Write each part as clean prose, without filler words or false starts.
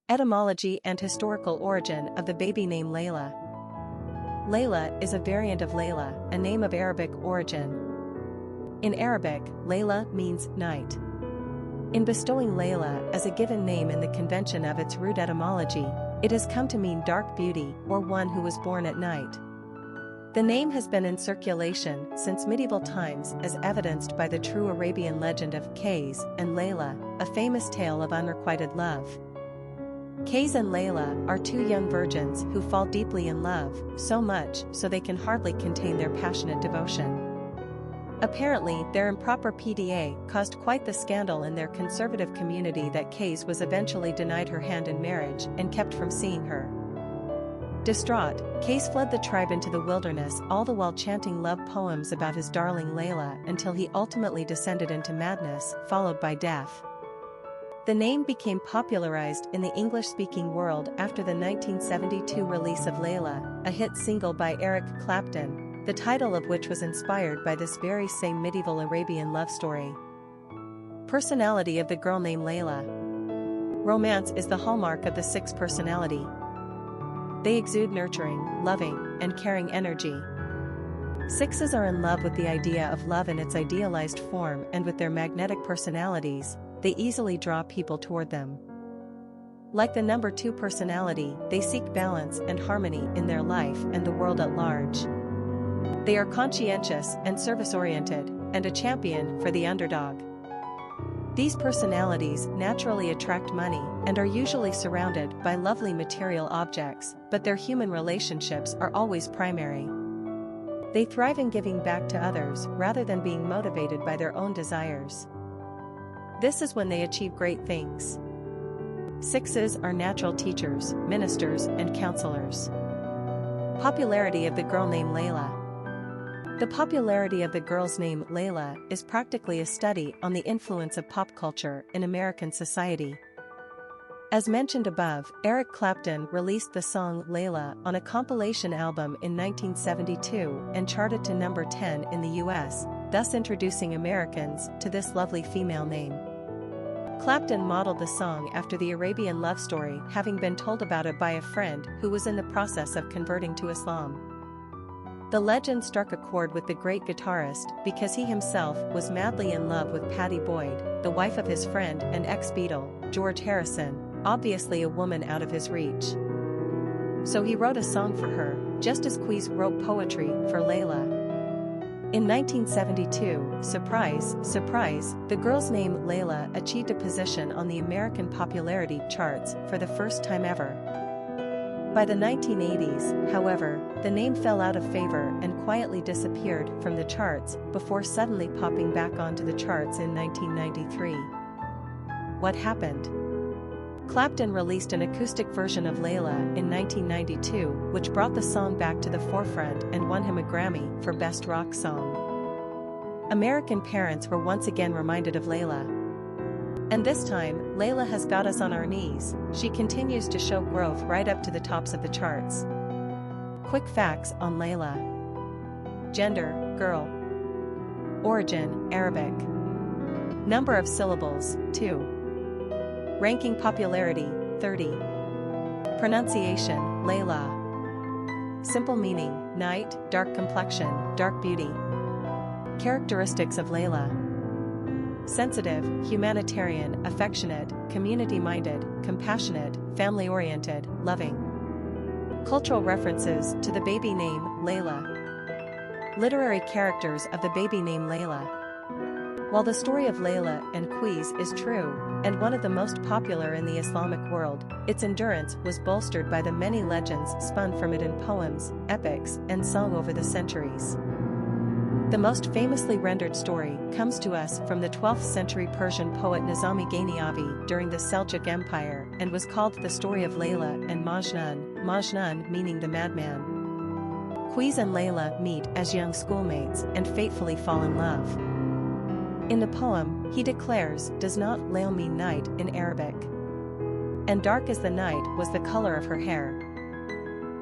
Etymology and historical origin of the baby name Leila. Leila is a variant of Leila, a name of Arabic origin. In Arabic, Leila means night. In bestowing Leila as a given name in the convention of its root etymology, it has come to mean dark beauty or one who was born at night. The name has been in circulation since medieval times, as evidenced by the true Arabian legend of Qays and Layla, a famous tale of unrequited love. Qays and Layla are two young virgins who fall deeply in love, so much so they can hardly contain their passionate devotion. Apparently, their improper PDA caused quite the scandal in their conservative community that Qays was eventually denied her hand in marriage and kept from seeing her. Distraught, Qays fled the tribe into the wilderness, all the while chanting love poems about his darling Layla until he ultimately descended into madness, followed by death. The name became popularized in the English-speaking world after the 1972 release of Leila, a hit single by Eric Clapton, the title of which was inspired by this very same medieval Arabian love story. Personality of the girl named Leila. Romance is the hallmark of the Six personality. They exude nurturing, loving, and caring energy. Sixes are in love with the idea of love in its idealized form, and with their magnetic personalities, they easily draw people toward them. Like the number 2 personality, they seek balance and harmony in their life and the world at large. They are conscientious and service-oriented, and a champion for the underdog. These personalities naturally attract money and are usually surrounded by lovely material objects, but their human relationships are always primary. They thrive in giving back to others rather than being motivated by their own desires. This is when they achieve great things. Sixes are natural teachers, ministers, and counselors. Popularity of the girl named Leila. The popularity of the girl's name Leila is practically a study on the influence of pop culture in American society. As mentioned above, Eric Clapton released the song Leila on a compilation album in 1972 and charted to number 10 in the US, thus introducing Americans to this lovely female name. Clapton modeled the song after the Arabian love story, having been told about it by a friend who was in the process of converting to Islam. The legend struck a chord with the great guitarist because he himself was madly in love with Pattie Boyd, the wife of his friend and ex-Beatle, George Harrison, obviously a woman out of his reach. So he wrote a song for her, just as Qays wrote poetry for Leila. In 1972, surprise, surprise, the girl's name Leila achieved a position on the American popularity charts for the first time ever. By the 1980s, however, the name fell out of favor and quietly disappeared from the charts before suddenly popping back onto the charts in 1993. What happened? Clapton released an acoustic version of Leila in 1992, which brought the song back to the forefront and won him a Grammy for Best Rock Song. American parents were once again reminded of Leila. And this time, Leila has got us on our knees. She continues to show growth right up to the tops of the charts. Quick facts on Leila. Gender, girl. Origin, Arabic. Number of syllables, 2. Ranking popularity, 30. Pronunciation, Leila. Simple meaning, night, dark complexion, dark beauty. Characteristics of Leila. Sensitive, humanitarian, affectionate, community-minded, compassionate, family-oriented, loving. Cultural references to the baby name, Leila. Literary characters of the baby name Leila. While the story of Leila and Qays is true, and one of the most popular in the Islamic world, its endurance was bolstered by the many legends spun from it in poems, epics, and song over the centuries. The most famously rendered story comes to us from the 12th century Persian poet Nizami Ghaniavi during the Seljuk Empire and was called the story of Leila and Majnun, Majnun meaning the madman. Qays and Layla meet as young schoolmates and fatefully fall in love. In the poem, he declares, does not Layl mean night in Arabic? And dark as the night was the color of her hair.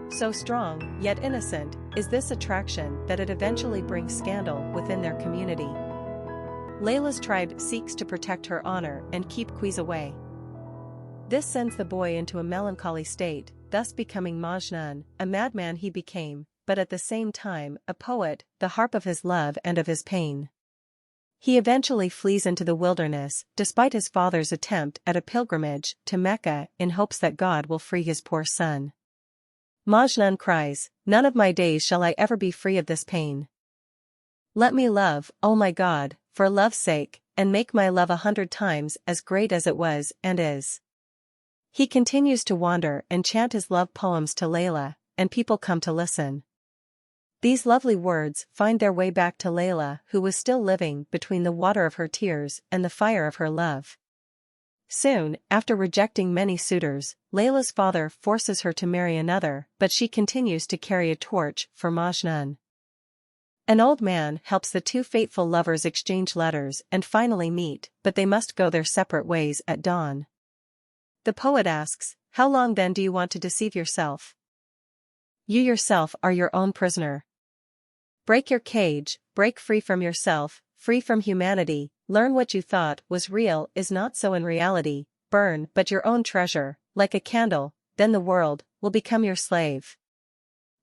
So strong, yet innocent, is this attraction that it eventually brings scandal within their community. Layla's tribe seeks to protect her honor and keep Qays away. This sends the boy into a melancholy state, thus becoming Majnun, a madman he became, but at the same time, a poet, the harp of his love and of his pain. He eventually flees into the wilderness, despite his father's attempt at a pilgrimage to Mecca in hopes that God will free his poor son. Majnun cries, "None of my days shall I ever be free of this pain. Let me love, O my God, for love's sake, and make my love 100 times as great as it was and is." He continues to wander and chant his love poems to Leila, and people come to listen. These lovely words find their way back to Leila, who was still living between the water of her tears and the fire of her love. Soon, after rejecting many suitors, Leila's father forces her to marry another, but she continues to carry a torch for Majnun. An old man helps the two faithful lovers exchange letters and finally meet, but they must go their separate ways at dawn. The poet asks, "How long then do you want to deceive yourself? You yourself are your own prisoner. Break your cage, break free from yourself, free from humanity, learn what you thought was real is not so in reality, burn but your own treasure, like a candle, then the world will become your slave."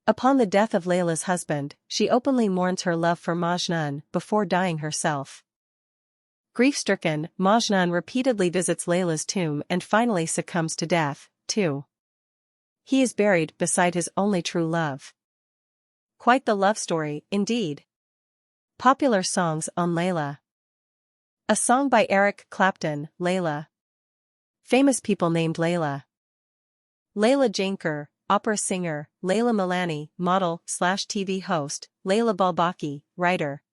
Upon the death of Leila's husband, she openly mourns her love for Majnun before dying herself. Grief-stricken, Majnun repeatedly visits Leila's tomb and finally succumbs to death, too. He is buried beside his only true love. Quite the love story, indeed. Popular songs on Leila. A song by Eric Clapton, Leila. Famous people named Leila. Leila Janker, opera singer, Leila Milani, model/TV host, Leila Balbaki, writer.